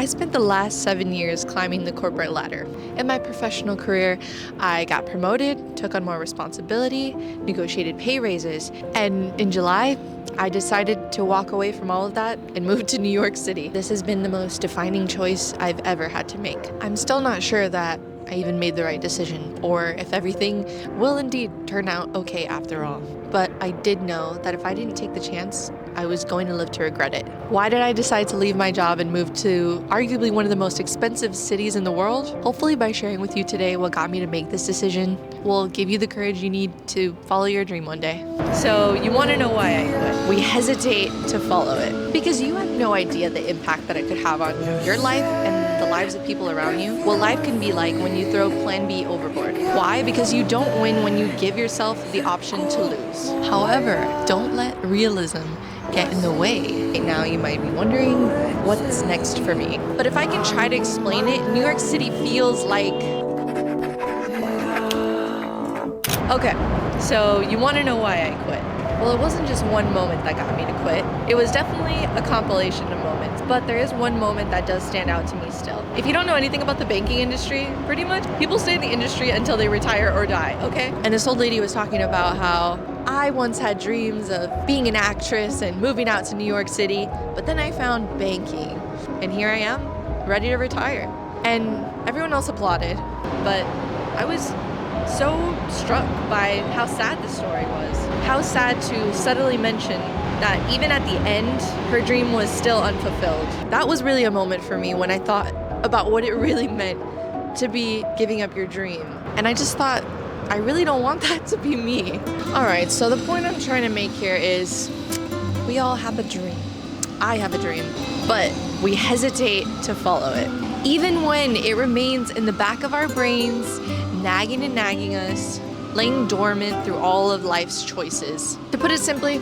I spent the last 7 years climbing the corporate ladder. In my professional career, I got promoted, took on more responsibility, negotiated pay raises, and in July, I decided to walk away from all of that and move to New York City. This has been the most defining choice I've ever had to make. I'm still not sure that I even made the right decision, or if everything will indeed turn out okay after all. But I did know that if I didn't take the chance, I was going to live to regret it. Why did I decide to leave my job and move to arguably one of the most expensive cities in the world? Hopefully by sharing with you today what got me to make this decision will give you the courage you need to follow your dream one day. So you want to know why I quit? We hesitate to follow it because you have no idea the impact that it could have on your life and the lives of people around you. What life can be like when you throw plan B overboard. Why? Because you don't win when you give yourself the option to lose. However, don't let realism get in the way. Right now you might be wondering, what's next for me? But if I can try to explain it, New York City feels like... Okay, so you want to know why I quit? Well, it wasn't just one moment that got me to quit. It was definitely a compilation of moments, but there is one moment that does stand out to me still. If you don't know anything about the banking industry, pretty much people stay in the industry until they retire or die, okay? And this old lady was talking about how I once had dreams of being an actress and moving out to New York City, but then I found banking, and here I am, ready to retire. And everyone else applauded, but I was so struck by how sad the story was. How sad to subtly mention that even at the end, her dream was still unfulfilled. That was really a moment for me when I thought about what it really meant to be giving up your dream. And I just thought, I really don't want that to be me. All right, so the point I'm trying to make here is we all have a dream. I have a dream, but we hesitate to follow it. Even when it remains in the back of our brains, nagging and nagging us, laying dormant through all of life's choices. To put it simply,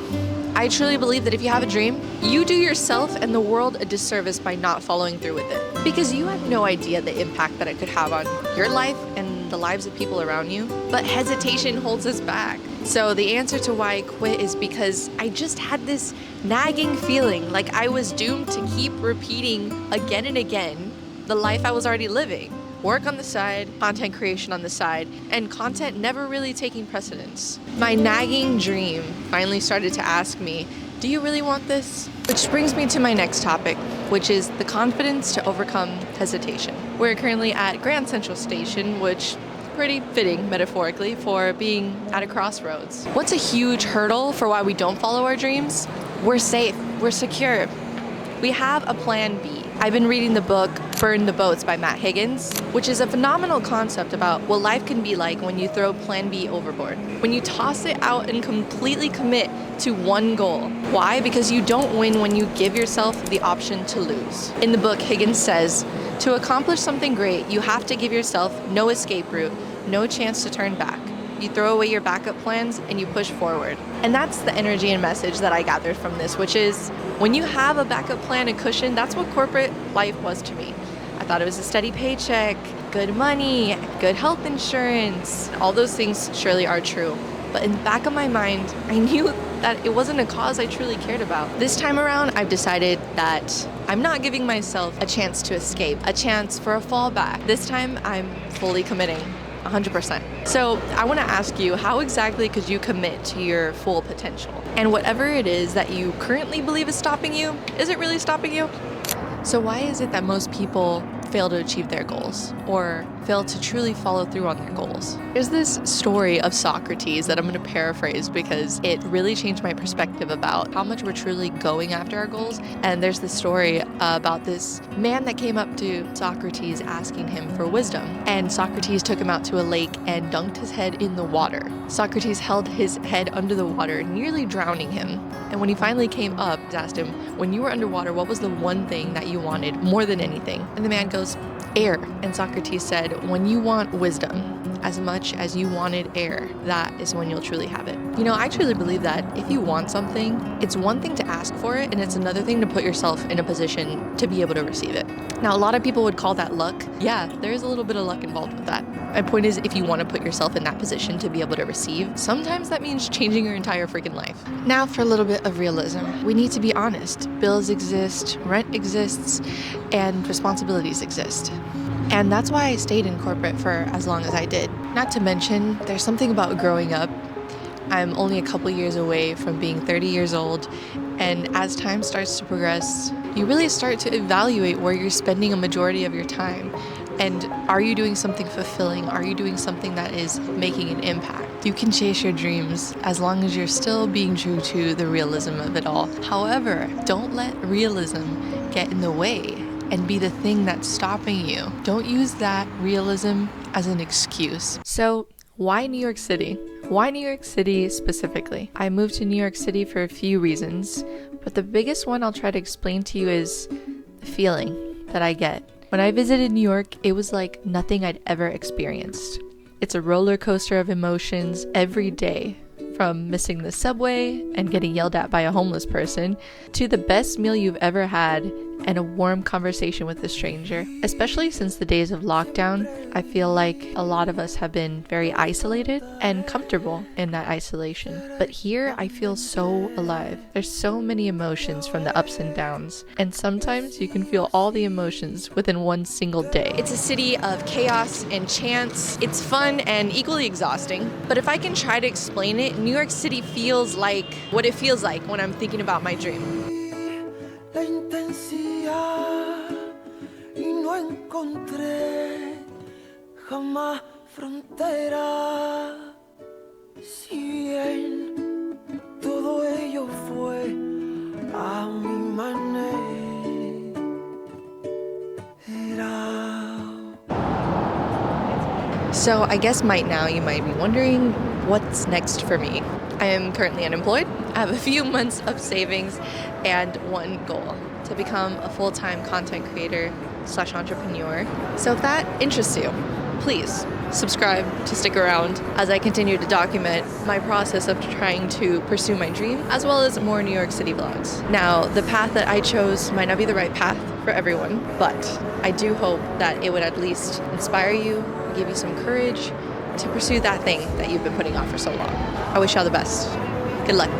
I truly believe that if you have a dream, you do yourself and the world a disservice by not following through with it. Because you have no idea the impact that it could have on your life and the lives of people around you. But hesitation holds us back. So the answer to why I quit is because I just had this nagging feeling like I was doomed to keep repeating again and again the life I was already living. Work on the side, content creation on the side, and content never really taking precedence. My nagging dream finally started to ask me, do you really want this? Which brings me to my next topic, which is the confidence to overcome hesitation. We're currently at Grand Central Station, which pretty fitting metaphorically for being at a crossroads. What's a huge hurdle for why we don't follow our dreams? We're safe, we're secure. We have a plan B. I've been reading the book Burn the Boats by Matt Higgins, which is a phenomenal concept about what life can be like when you throw plan B overboard. When you toss it out and completely commit to one goal. Why? Because you don't win when you give yourself the option to lose. In the book, Higgins says, to accomplish something great, you have to give yourself no escape route, no chance to turn back. You throw away your backup plans and you push forward. And that's the energy and message that I gathered from this, which is when you have a backup plan and cushion, that's what corporate life was to me. I thought it was a steady paycheck, good money, good health insurance. All those things surely are true. But in the back of my mind, I knew that it wasn't a cause I truly cared about. This time around, I've decided that I'm not giving myself a chance to escape, a chance for a fallback. This time, I'm fully committing. 100%. So I want to ask you, how exactly could you commit to your full potential? And whatever it is that you currently believe is stopping you, is it really stopping you? So why is it that most people fail to achieve their goals or fail to truly follow through on their goals? There's this story of Socrates that I'm going to paraphrase because it really changed my perspective about how much we're truly going after our goals. And there's this story about this man that came up to Socrates asking him for wisdom. And Socrates took him out to a lake and dunked his head in the water. Socrates held his head under the water, nearly drowning him. And when he finally came up, he asked him, when you were underwater, what was the one thing that you wanted more than anything? And the man goes, air. And Socrates said, when you want wisdom, as much as you wanted air, that is when you'll truly have it. You know, I truly believe that if you want something, it's one thing to ask for it, and it's another thing to put yourself in a position to be able to receive it. Now, a lot of people would call that luck. Yeah, there is a little bit of luck involved with that. My point is, if you want to put yourself in that position to be able to receive, sometimes that means changing your entire freaking life. Now for a little bit of realism. We need to be honest. Bills exist, rent exists, and responsibilities exist. And that's why I stayed in corporate for as long as I did. Not to mention, there's something about growing up. I'm only a couple years away from being 30 years old, and as time starts to progress, you really start to evaluate where you're spending a majority of your time. And are you doing something fulfilling? Are you doing something that is making an impact? You can chase your dreams as long as you're still being true to the realism of it all. However, don't let realism get in the way and be the thing that's stopping you. Don't use that realism as an excuse. So, why New York City? Why New York City specifically? I moved to New York City for a few reasons, but the biggest one I'll try to explain to you is the feeling that I get. When I visited New York, it was like nothing I'd ever experienced. It's a roller coaster of emotions every day, from missing the subway and getting yelled at by a homeless person, to the best meal you've ever had and a warm conversation with a stranger. Especially since the days of lockdown, I feel like a lot of us have been very isolated and comfortable in that isolation. But here, I feel so alive. There's so many emotions from the ups and downs, and sometimes you can feel all the emotions within one single day. It's a city of chaos and chance. It's fun and equally exhausting. But if I can try to explain it, New York City feels like what it feels like when I'm thinking about my dream. La intensidad y no encontré jamás frontera. Si bien todo ello fue a mi manera. So I guess right now you might be wondering what's next for me. I am currently unemployed. I have a few months of savings and one goal: to become a full-time content creator / entrepreneur. So if that interests you, please subscribe to stick around as I continue to document my process of trying to pursue my dream, as well as more New York City vlogs. Now, the path that I chose might not be the right path for everyone, but I do hope that it would at least inspire you, give you some courage to pursue that thing that you've been putting off for so long. I wish y'all the best. Good luck.